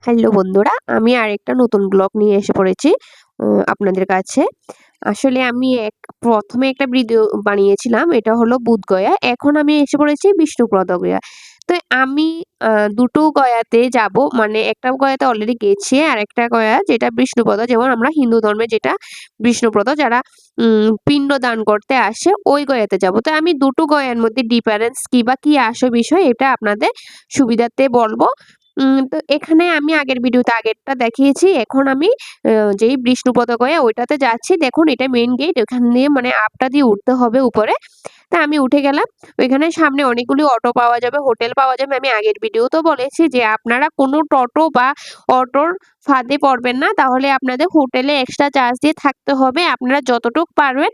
Hello বন্ধুরা, আমি আরেকটা নতুন ব্লগ নিয়ে এসে পড়েছি আপনাদের কাছে। আসলে আমি প্রথমে একটা ভিডিও বানিয়েছিলাম, এটা হলো বুধগয়া। এখন আমি এসে পড়েছি বিষ্ণুপ্রদ গয়া। তো আমি দুটো গয়াতে যাব, মানে একটা গয়াতে অলরেডি গেছি, আরেকটা গয়া যেটা বিষ্ণুপ্রদ, যেমন আমরা হিন্দু ধর্মে যেটা বিষ্ণুপ্রদ যারা পিণ্ড দান করতে আসে ওই গয়াতে যাব। তো আমি দুটো গয়ার মধ্যে ডিফারেন্স কি বা কি আসল বিষয় এটা আপনাদের সুবিধার্থে বলবো। তো এখানে আমি আগের ভিডিওতে আগেরটা দেখিয়েছি। এখন আমি যেই বিষ্ণুপদ গয়া ওইটাতে যাচ্ছি। দেখুন এটা মেইন গেট। ওখান দিয়ে মানে আপটা দিয়ে উঠতে হবে উপরে। তা আমি উঠে গেলাম। ওইখানে সামনে অনেকগুলি অটো পাওয়া যাবে, হোটেল পাওয়া যাবে। আমি আগের ভিডিওতেও বলেছি যে আপনারা কোনো টোটো বা অটোর ফাঁদে পড়বেন না। তাহলে আপনাদের হোটেলে এক্সট্রা চার্জ দিয়ে থাকতে হবে। আপনারা যতটুক পারবেন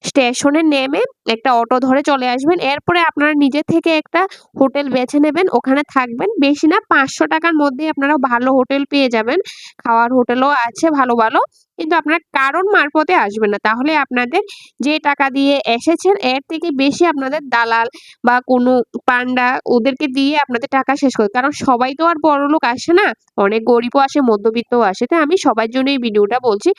স্টেশনে নেমে একটা অটো ধরে চলে আসবেন। এরপরে আপনারা নিজে থেকে একটা হোটেল বেছে নেবেন, ওখানে থাকবেন। বেশি না, ৳৫০০ র মধ্যেই আপনারা ভালো হোটেল পেয়ে যাবেন। খাওয়ার হোটেলও আছে ভালো, ভালো। কিন্তু আপনারা কারোর মারফতে আসবেন না। তাহলে আপনাদের যে টাকা দিয়ে এসেছেন এর থেকে বেশি আপনাদের দালাল বা কোনো পান্ডা ওদেরকে দিয়ে আপনাদের টাকা শেষ করে। কারণ সবাই তো আর বড়লোক আসে না। অনেক গরিবও আসে, মধ্যবিত্তও আসে। তো আমি সবার জন্য এই ভিডিওটা বলছি।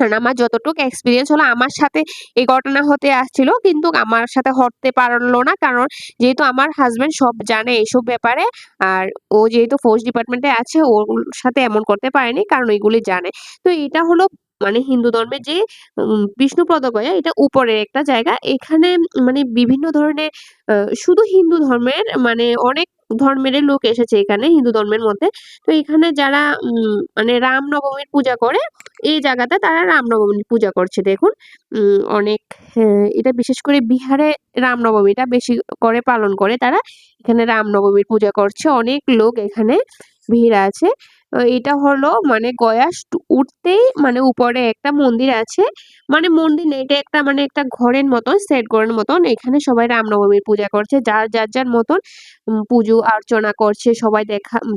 কারণ আমার যতটুকু এক্সপেরিয়েন্স হলো, আমার সাথে এই ঘটনা হতে আসছিল, কিন্তু আমার সাথে হতে পারলো না। কারণ যেহেতু আমার হাসব্যান্ড সব জানে এইসব ব্যাপারে, আর ও যেহেতু ফোর্স ডিপার্টমেন্টে আছে ওর সাথে এমন করতে পারেনি, কারণ এগুলি জানে। তো এটা হলো মানে হিন্দু ধর্মের যে বিষ্ণুপদ গয়া, এটা উপরের একটা জায়গা। এখানে মানে বিভিন্ন ধরনের শুধু হিন্দু ধর্মের মানে অনেক ধর্মেরই লোক এসেছে এখানে হিন্দু ধর্মের মধ্যে। তো এখানে যারা মানে রামনবমীর পূজা করে, এই জায়গাতে তারা রামনবমীর পূজা করছে দেখুন। অনেক এটা বিশেষ করে বিহারে রামনবমীটা বেশি করে পালন করে তারা। এখানে রামনবমীর পূজা করছে। অনেক লোক এখানে ভিড় আছে। এটা হলো মানে গয়া উঠতেই মানে উপরে একটা মন্দির আছে। মানে মন্দির না, এটা একটা মানে একটা ঘরের মতন, সেট ঘরের মতন। এখানে সবাই রামনবমীর পূজা করছে। যার মতন পুজো অর্চনা করছে। সবাই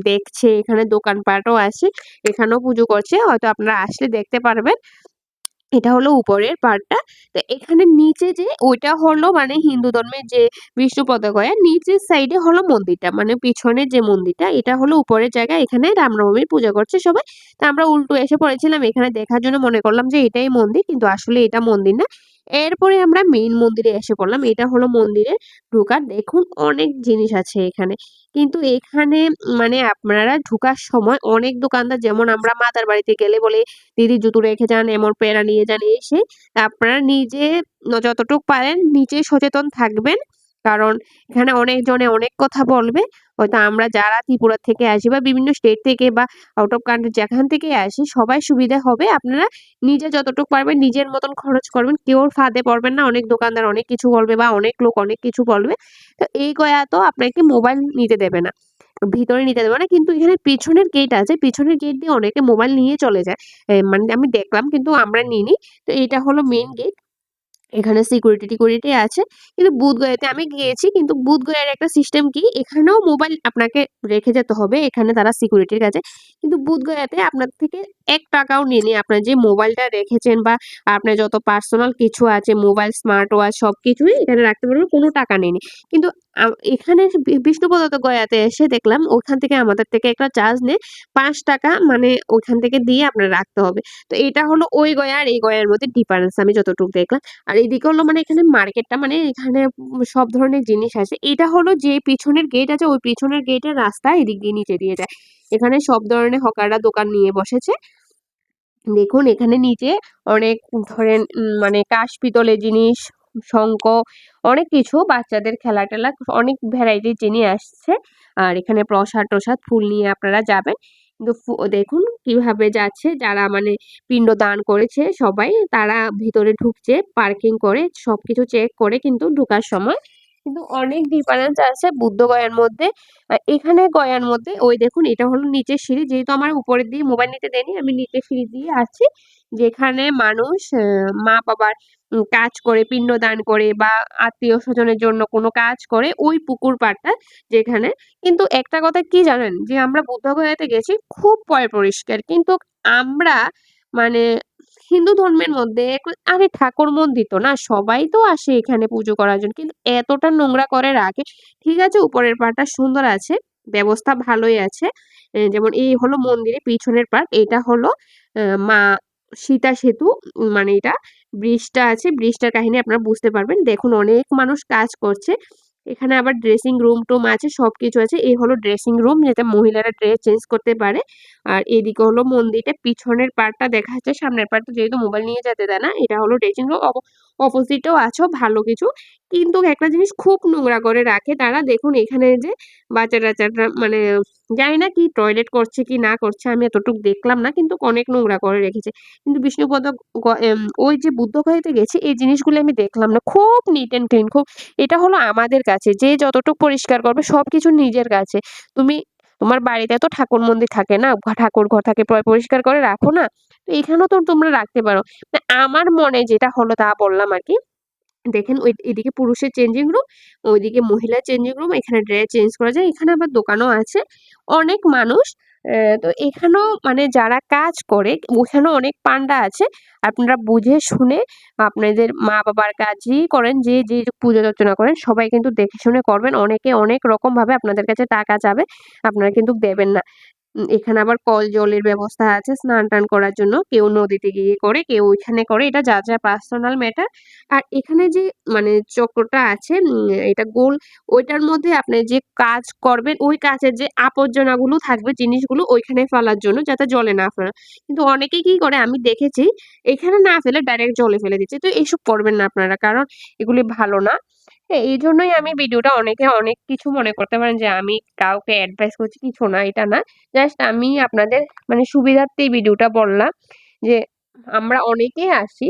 দেখছে। এখানে দোকানপাটও আছে। এখানেও পুজো করছে। হয়তো আপনারা আসলে দেখতে পারবেন। এটা হলো উপরের পার্টটা। তো এখানে নিচে যে ওইটা হলো মানে হিন্দু ধর্মের যে বিষ্ণুপদ গয়া, নিচের সাইডে হলো মন্দিরটা। মানে পিছনের যে মন্দিরটা এটা হলো উপরের জায়গা। এখানে রামনবমীর পূজা করছে সবাই। তো আমরা উল্টো এসে পড়েছিলাম এখানে দেখার জন্য, মনে করলাম যে এটাই মন্দির, কিন্তু আসলে এটা মন্দির না। এরপরে আমরা মেইন মন্দিরে এসে পড়লাম। এটা হলো মন্দিরে ঢোকার। দেখুন অনেক জিনিস আছে এখানে। কিন্তু এখানে মানে আপনারা ঢোকার সময় অনেক দোকানদার, যেমন আমরা মাতার বাড়িতে গেলে বলে দিদি জুতো রেখে যান, এমন প্যারা নিয়ে যান, এই সেই। আপনারা নিজে যতটুক পারেন নিজে সচেতন থাকবেন। কারণ এখানে অনেকজনে অনেক কথা বলবে। হয়তো আমরা যারা ত্রিপুরা থেকে আসি বা বিভিন্ন স্টেট থেকে বা আউট অফ কান্ট্রি যেখান থেকেই আসি সবাই সুবিধা হবে। আপনারা নিজে যতটুক পারবেন নিজের মতন খরচ করবেন। কেউর ফাঁদে পড়বেন না। অনেক দোকানদার অনেক কিছু বলবে বা অনেক লোক অনেক কিছু বলবে। তো এই গয়া তো আপনাকে মোবাইল নিতে দেবে না। ভিতরে নিতে দেবে না। কিন্তু এখানে পিছনের গেট আছে। পিছনের গেট দিয়ে অনেকে মোবাইল নিয়ে চলে যায়। মানে আমি দেখলাম, কিন্তু আমরা নিইনি। তো এটা হলো মেইন গেট। এখানে সিকিউরিটি আছে। কিন্তু বুধগয়াতে আমি গিয়েছি। কিন্তু বুধগয়ার একটা সিস্টেম কি, এখানেও মোবাইল আপনাকে রেখে যেতে হবে এখানে তারা সিকিউরিটির কাছে। কিন্তু বুধগয়াতে আপনার থেকে ৳১ নেয়নি। আপনার যে মোবাইলটা রেখেছেন বা আপনার যত পার্সোনাল কিছু আছে, মোবাইল, স্মার্ট ওয়াচ সবকিছুই এখানে রাখতে পারবেন। কোনো টাকা নেয়নি। কিন্তু এখানে বিষ্ণুপদ গয়াতে এসে দেখলাম ওখান থেকে আমাদের থেকে একটা চার্জ নেয় ৳৫, মানে ওইখান থেকে দিয়ে আপনার রাখতে হবে। তো এটা হলো ওই গয়া আর এই গয়ার মধ্যে ডিফারেন্স আমি যতটুকু দেখলাম। আর এদিকে হলো মানে এখানে মার্কেটটা, মানে এখানে সব ধরনের জিনিস আছে। এটা হলো যে পিছনের গেট আছে, ওই পিছনের গেটের রাস্তা এদিক দিয়ে নিচে দিয়ে যায়। এখানে সব ধরনের হকাররা দোকান নিয়ে বসেছে। দেখুন এখানে নিচে অনেক ধরেন মানে কাঁচ পিতলের জিনিস, শঙ্খ, অনেক কিছু বাচ্চাদের খেলা-টেলা অনেক ভ্যারাইটির জিনিস আসছে। আর এখানে প্রসাদ-টসাদ ফুল নিয়ে আপনারা যাবেন। কিন্তু দেখুন কিভাবে যাচ্ছে, যারা মানে পিণ্ড দান করেছে সবাই তারা ভিতরে ঢুকছে পার্কিং করে, সবকিছু চেক করে কিন্তু ঢোকার সময়। কিন্তু অনেক ডিফারেন্স আছে বুদ্ধগয়ার মধ্যে। এখানে গয়ার মধ্যে ওই দেখুন এটা হলো নিচের সিঁড়ি। যেহেতু আমার উপরের দিয়ে মোবাইল নিতে দেয়নি, আমি নিচের সিঁড়ি দিয়ে আসছি। যেখানে মানুষ মা-বাবার কাজ করে, পিণ্ডদান করে বা আত্মীয়-স্বজনের জন্য কোনো কাজ করে ওই পুকুর পাড়টা যেখানে। কিন্তু একটা কথা কি জানেন? যে আমরা বুদ্ধগয়াতে গেছি খুব পরিষ্কার। কিন্তু আমরা মানে হিন্দু ধর্মের মধ্যে আরে ঠাকুর মন্দির তো না, সবাই তো আসে এখানে পুজো করার জন্য। কিন্তু এতটা নোংরা করে রাখে। ঠিক আছে উপরের পাড়টা সুন্দর আছে। ব্যবস্থা ভালোই আছে। যেমন এই হলো মন্দিরের পিছনের পার্ট, এটা হলো মা সীতা সেতু, মানে এটা ব্রিজটা আছে, ব্রিজটার কাহিনী আপনারা বুঝতে পারবেন। দেখুন অনেক মানুষ কাজ করছে। এখানে আবার ড্রেসিং রুম টুম আছে, সবকিছু আছে। এই হলো ড্রেসিং রুম, যেটা মহিলারা ড্রেস চেঞ্জ করতে পারে। আর এদিকে হলো মন্দিরটা, পিছনের পার্টটা দেখা যাচ্ছে, সামনের পার্টটা যেহেতু মোবাইল নিয়ে যেতে দেয় না, এটা হলো ড্রেসিং রুম। অপোজিটেও আছে ভালো কিছু, কিন্তু একটা জিনিস খুব নোংরা করে রাখে তারা। দেখুন এখানে যে বাচ্চা টাচ্চারা মানে জানি না কি টয়লেট করছে কি না করছে, আমি এতটুকু দেখলাম না, কিন্তু অনেক নোংরা করে রেখেছে। কিন্তু বিষ্ণুপদ ওই যে বুদ্ধগয়াতে গেছি, এই জিনিসগুলো আমি দেখলাম না, খুব নিট অ্যান্ড ক্লিন। খুব, এটা হলো আমাদের কাছে, যে যতটুকু পরিষ্কার করবে সবকিছু নিজের কাছে। তুমি তোমার বাড়িতে তো ঠাকুর মন্দির থাকে না, ঠাকুর ঘর থাকে, পরিষ্কার করে রাখো না, তো এখানেও তো তোমরা রাখতে পারো। আমার মনে যেটা হলো তা বললাম আর কি। দেখেন ওই এদিকে পুরুষের চেঞ্জিং রুম, ওইদিকে মহিলার চেঞ্জিং রুম, এখানে ড্রেস চেঞ্জ করা যায়, এখানে আবার দোকানও আছে, অনেক মানুষ। তো এখানেও মানে যারা কাজ করে ওখানেও অনেক পান্ডা আছে। আপনারা বুঝে শুনে আপনাদের মা বাবার কাজই করেন, যে যে পূজা অর্চনা করেন সবাই কিন্তু দেখে শুনে করবেন। অনেকে অনেক রকম ভাবে আপনাদের কাছে টাকা চাবে, আপনারা কিন্তু দেবেন না। এখানে আবার কল জলের ব্যবস্থা আছে স্নান টান করার জন্য, কেউ নদীতে গিয়ে করে, কেউ ওইখানে করে, এটা যা যা পার্সোনাল ম্যাটার। আর এখানে যে মানে চক্রটা আছে, এটা গোল, ওইটার মধ্যে আপনি যে কাজ করবেন ওই কাজের যে আবর্জনাগুলো থাকবে জিনিসগুলো ওইখানে ফেলার জন্য, যাতে জলে না ফেলে। কিন্তু অনেকে কি করে আমি দেখেছি, এখানে না ফেলে ডাইরেক্ট জলে ফেলে দিচ্ছে। তো এইসব করবেন না আপনারা, কারণ এগুলি ভালো না। হ্যাঁ, এই জন্যই আমি ভিডিওটা, অনেকে অনেক কিছু মনে করতে পারেন যে আমি কাউকে অ্যাডভাইস করছি, কিছু না, এটা না। জাস্ট আমি আপনাদের মানে সুবিধার্থে এই ভিডিওটা বললাম, যে আমরা অনেকেই আসি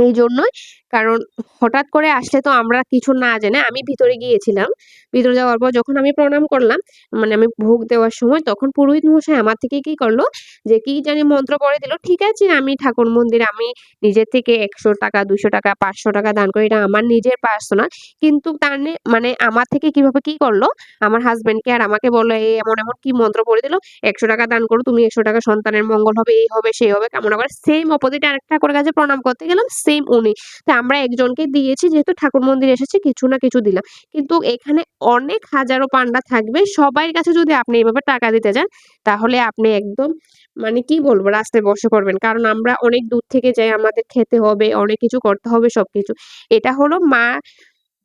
এই জন্যই। কারণ হঠাৎ করে আসলে তো আমরা কিছু না জেনে, আমি ভিতরে গিয়েছিলাম। ভিতরে যাওয়ার পর যখন আমি প্রণাম করলাম, মানে আমি ভোগ দেওয়ার সময়, তখন পুরোহিত মশাই আমার থেকে কি করলো, যে কি জানি মন্ত্র পড়ে দিল। ঠিক আছে, আমি ঠাকুর মন্দিরে আমি নিজের থেকে ১০০ টাকা, ২০০ টাকা, ৫০০ টাকা দান করি, এটা আমার নিজের পার্সোনাল। কিন্তু তার মানে আমার থেকে কিভাবে কি করলো, আমার হাসব্যান্ডকে আর আমাকে বললো, এই এমন এমন কি মন্ত্র পড়ে দিল, ১০০ টাকা দান করো তুমি, ১০০ টাকা সন্তানের মঙ্গল হবে, এই হবে সেই হবে কামনা করে। সেম অপোজিট আরেকটা ঠাকুরের কাছে প্রণাম করতে গেলাম, সেম উনি। তো আমরা একজনকে দিয়েছি, যেহেতু ঠাকুর মন্দিরে এসেছি কিছু না কিছু দিলাম। কিন্তু এখানে অনেক হাজারো পান্ডা থাকবে, সবার কাছে যদি আপনি এভাবে টাকা দিতে যান, তাহলে আপনি একদম মানে কি বলবো, রাস্তায় বসে পড়বেন। কারণ আমরা অনেক দূর থেকে যাই, আমাদের খেতে হবে, অনেক কিছু করতে হবে, সবকিছু। এটা হলো মা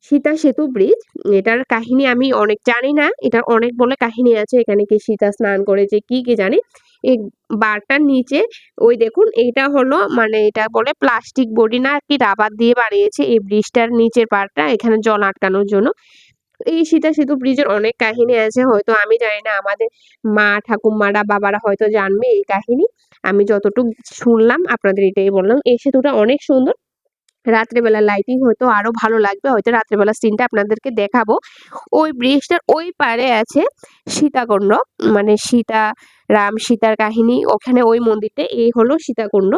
সীতা সেতু ব্রিজ। এটার কাহিনী আমি অনেক জানি না, এটার অনেক বলে কাহিনী আছে। এখানে কি সীতা স্নান করেছে কি জানি। এই বারটার নিচে ওই দেখুন, এইটা হলো মানে এটা বলে প্লাস্টিক বডি না কি রাবার দিয়ে বানিয়েছে এই ব্রিজটার নিচের পার্টটা, এখানে জল আটকানোর জন্য। এই সীতা সেতু ব্রিজের অনেক কাহিনী আছে, হয়তো আমি জানি না, আমাদের মা ঠাকুমারা বাবারা হয়তো জানবে এই কাহিনী। আমি যতটুকু শুনলাম আপনাদের এটাই বললাম। এই সেতুটা অনেক সুন্দর, রাত্রেবেলা লাইটিং হয়তো আরো ভালো লাগবে, হয়তো রাত্রেবেলা সিনটা আপনাদেরকে দেখাবো। ওই ব্রিজটার ওই পারে আছে সীতাকুণ্ড, মানে সীতা রাম সীতার কাহিনী ওখানে ওই মন্দিরটা। এই হলো সীতাকুণ্ড,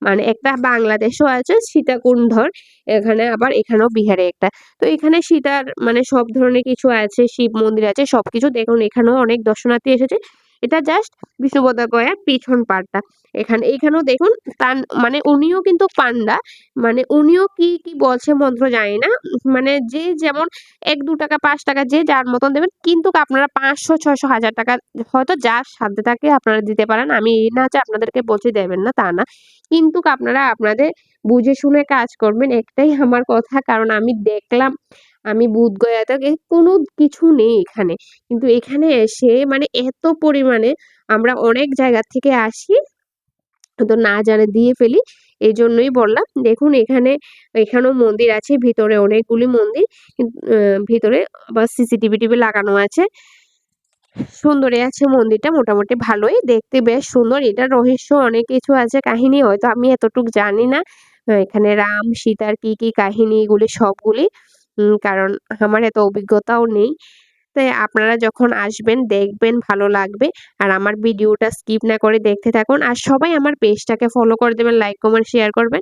মানে একটা বাংলাদেশও আছে সীতাকুণ্ডর, এখানে আবার এখানেও বিহারে একটা। তো এখানে সীতার মানে সব ধরনের কিছু আছে, শিব মন্দির আছে, সবকিছু দেখুন। এখানেও অনেক দর্শনার্থী এসেছে। এটা জাস্ট বিষ্ণুপদ গয়ার পিছন পাড়টা। এখানেও দেখুন, তার মানে উনিও কিন্তু পান্ডা, মানে উনিও কি কি বলছে মন্ত্র জানি না, মানে যে যেমন ১-২ টাকা ৫ টাকা যে যার মতন দেবেন, কিন্তু আপনারা ৫০০ ৬০০ ১০০০ টাকা হয়তো যার সাধ্যে থাকে আপনারা দিতে পারেন। আমি এই না যে আপনাদেরকে বলছি দেবেন না, তা না। কিন্তু আপনারা আপনাদের বুঝে শুনে কাজ করবেন, একটাই আমার কথা। কারণ আমি দেখলাম, আমি বুধগয়াতে কোনো কিছু নেই এখানে, কিন্তু এখানে এসে মানে এত পরিমাণে আমরা অনেক জায়গা থেকে আসি, তো না জানে দিয়ে ফেলি। এইজন্যই বললাম। দেখুন এখানেও মন্দির আছে, ভিতরে অনেকগুলি মন্দির। ভিতরে আবার সিসিটিভি লাগানো আছে। সুন্দরই আছে মন্দিরটা, মোটামুটি ভালোই দেখতে, বেশ সুন্দর। এটার রহস্য অনেক কিছু আছে, কাহিনী হয়তো আমি এতটুক জানি না। এখানে রাম সীতার কি কি কাহিনী, এগুলি সবগুলি, কারণ আমার এত অভিজ্ঞতাও নেই। তাই আপনারা যখন আসবেন দেখবেন, ভালো লাগবে। আর আমার ভিডিওটা স্কিপ না করে দেখতে থাকুন। আর সবাই আমার পেজটাকে ফলো করে দেবেন, লাইক কমেন্ট শেয়ার করবেন।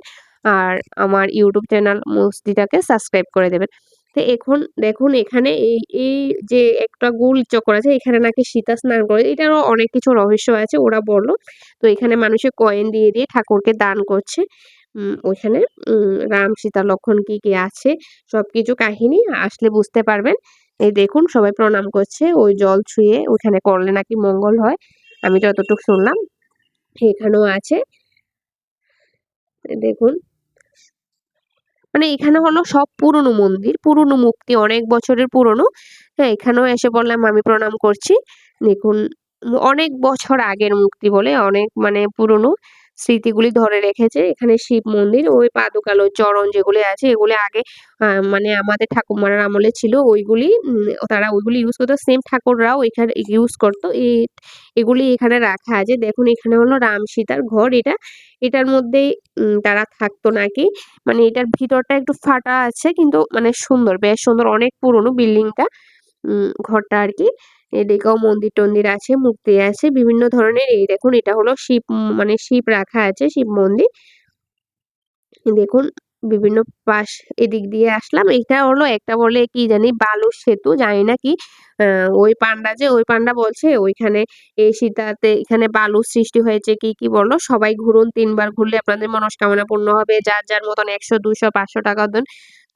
আর আমার ইউটিউব চ্যানেল মস্তিটাকে সাবস্ক্রাইব করে দেবেন। তো এখন দেখুন, এখানে এই যে একটা গোল চক্র আছে, এখানে নাকি সীতা স্নান করে, এটারও অনেক কিছু রহস্য আছে ওরা বলল। তো এখানে মানুষে কয়েন দিয়ে দিয়ে ঠাকুরকে দান করছে। ওইখানে রাম সীতা লক্ষণ কি কি আছে সবকিছু কাহিনী আসলে বুঝতে পারবেন। এই দেখুন সবাই প্রণাম করছে ওই জল ছুঁয়ে, ওইখানে করলে নাকি মঙ্গল হয়, আমি যতটুকু শুনলাম। এখানেও আছে, দেখুন মানে এখানে হলো সব পুরনো মন্দির, পুরনো মূর্তি, অনেক বছরের পুরনো। হ্যাঁ, এখানেও এসে বললাম আমি প্রণাম করছি। দেখুন অনেক বছর আগের মূর্তি বলে অনেক মানে পুরনো স্মৃতিগুলি ধরে রেখেছে। এখানে শিব মন্দির, ওই পাদুকালো চরণ যেগুলি আছে এগুলি আগে মানে আমাদের ঠাকুরমার আমলে ছিল ওইগুলি, তারা ওইগুলি ইউজ করতো। সেম ঠাকুররাও এখানে ইউজ করতো। এগুলি এখানে রাখা আছে। দেখুন এখানে হলো রাম সীতার ঘর এটা। এটার মধ্যেই তারা থাকতো নাকি। মানে এটার ভিতরটা একটু ফাটা আছে কিন্তু মানে সুন্দর, বেশ সুন্দর, অনেক পুরনো বিল্ডিংটা, ঘরটা আরকি। এদিকেও মন্দির-টন্দির আছে, মূর্তি আছে বিভিন্ন ধরনের। এই দেখুন এটা হলো শিব, মানে শিব রাখা আছে, শিব মন্দির। দেখুন বিভিন্ন পাশ, এদিক দিয়ে আসলাম। এটা হলো একটা বলে কি জানি বালুর সেতু, জানি না কি। ওই পান্ডা বলছে ওইখানে এই সীতাতে এখানে বালুর সৃষ্টি হয়েছে, কি বললো সবাই ঘুরুন, ৩ বার ঘুরলে আপনাদের মনস্কামনা পূর্ণ হবে। যার মতন ১০০, ২০০, ৫০০ টাকা দেন।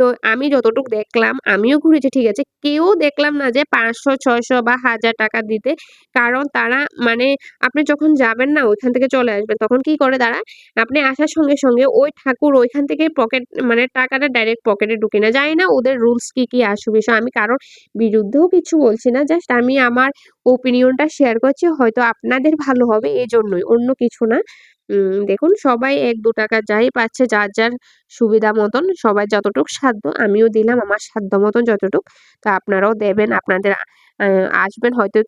তো আমি যতটুক দেখলাম, আমিও ঘুরেছি ঠিক আছে। কেউ দেখলাম না যে ৫০০, ৬০০ বা ১০০০ টাকা দিতে। কারণ তারা মানে আপনি যখন যাবেন না ওইখান থেকে চলে আসবেন, তখন কি করে তারা, আপনি আসার সঙ্গে ওই ঠাকুর ওইখান থেকে পকেট মানে টাকাটা ডাইরেক্ট পকেটে ঢুকে নেয়। জানি না ওদের রুলস কি আছে বিষয়। আমি কারোর বিরুদ্ধেও কিছু বলছি না। জাস্ট আমি আমার ওপিনিয়নটা শেয়ার করছি। হয়তো আপনাদের ভালো হবে এজন্যই, অন্য কিছু না। দেখুন সবাই ১-২ টাকা যাই পাচ্ছে যার সুবিধা মতন, সবার যতটুক সাধ্য, আমিও দিলাম আমার সাধ্য মতন যতটুক। তো আপনারাও দেবেন, আপনাদের আসবেন হয়তো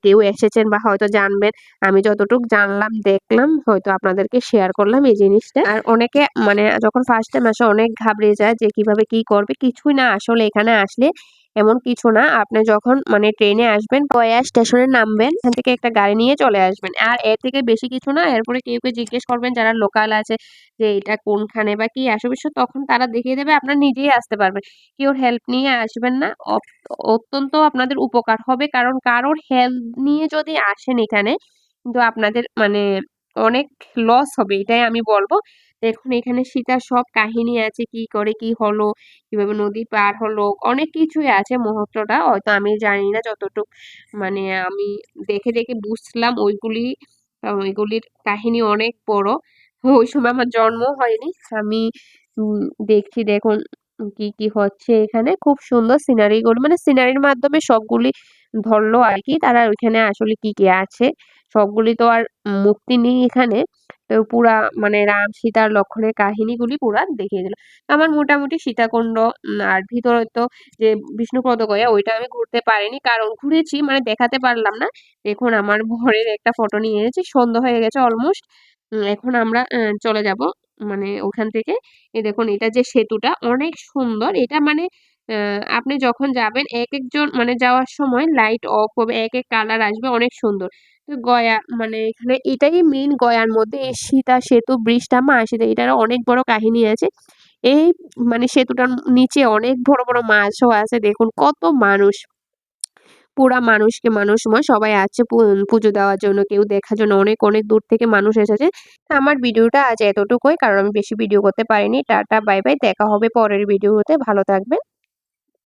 কেউ এসেছেন বা হয়তো জানবেন। আমি যতটুক জানলাম, দেখলাম, হয়তো আপনাদেরকে শেয়ার করলাম এই জিনিসটা। আর অনেকে মানে যখন ফার্স্ট টাইম আসে অনেক ঘাবড়ে যায় যে কিভাবে কি করবে। কিছুই না, আসলে এখানে আসলে এমন কিছু না। আপনি যখন মানে ট্রেনে আসবেন, গয়া স্টেশনে নামবেন, এখান থেকে একটা গাড়ি নিয়ে চলে আসবেন। আর এর থেকে বেশি কিছু না। এরপরে কেউ জিজ্ঞেস করবেন যারা লোকাল আছে যে এটা কোনখানে বা কি আসে, তখন তারা দেখিয়ে দেবে, আপনারা নিজেই আসতে পারবেন। কেউর হেল্প নিয়ে আসবেন না। অত্যন্ত আপনাদের উপকার হবে। কারণ কারোর হেল্প নিয়ে যদি আসেন এখানে, কিন্তু আপনাদের মানে অনেক লস হবে, এটাই আমি বলব। দেখুন এখানে সীতার সব কাহিনী আছে, কি করে কি হলো, কিভাবে নদী পার হলো, অনেক কিছুই আছে মুহূর্তটা। হয়তো আমি জানি না যতটুক মানে আমি দেখে বুঝলাম ওইগুলির কাহিনী অনেক বড়। ওই সময় আমার জন্মও হয়নি। আমি দেখছি দেখুন কি হচ্ছে এখানে। খুব সুন্দর সিনারিগুলো, মানে সিনারির মাধ্যমে সবগুলি ধরলো আরকি। তারা ওইখানে আসলে কি আছে সবগুলি তো আর মুক্তি নেই এখানে। তো পুরা মানে রাম, সীতা, লক্ষ্মণের কাহিনীগুলি পুরা দেখিয়ে দিল। আমার মোটামুটি সীতাকুণ্ড আর ভিতরে তো যে বিষ্ণুপদ গয়া ওইটা আমি ঘুরতে পারিনি। কারণ ঘুরেছি মানে দেখাতে পারলাম না। দেখুন আমার বরের একটা ফটো নিয়ে এনেছি। সন্ধ্যা হয়ে গেছে অলমোস্ট। এখন আমরা চলে যাব মানে ওখান থেকে। এই দেখুন এটা যে সেতুটা অনেক সুন্দর। এটা মানে আপনি যখন যাবেন একেকজন মানে যাওয়ার সময় লাইট অফ হবে, এক কালার আসবে, অনেক সুন্দর। তো গয়া মানে এখানে এটাই মেইন, গয়ার মধ্যে এই সীতা সেতু ব্রিজটা, মা সীতা, এটার অনেক বড় কাহিনী আছে। এই মানে সেতুটার নিচে অনেক বড় মাছও আছে। দেখুন কত মানুষ, পুরা মানুষকে মানুষময় সবাই আসছে পুজো দেওয়ার জন্য, কেউ দেখার জন্য, অনেক দূর থেকে মানুষ এসেছে। তো আমার ভিডিওটা আজ এতটুকুই, কারণ আমি বেশি ভিডিও করতে পারিনি। টাটা, বাই বাই, দেখা হবে পরের ভিডিওতে, ভালো থাকবেন।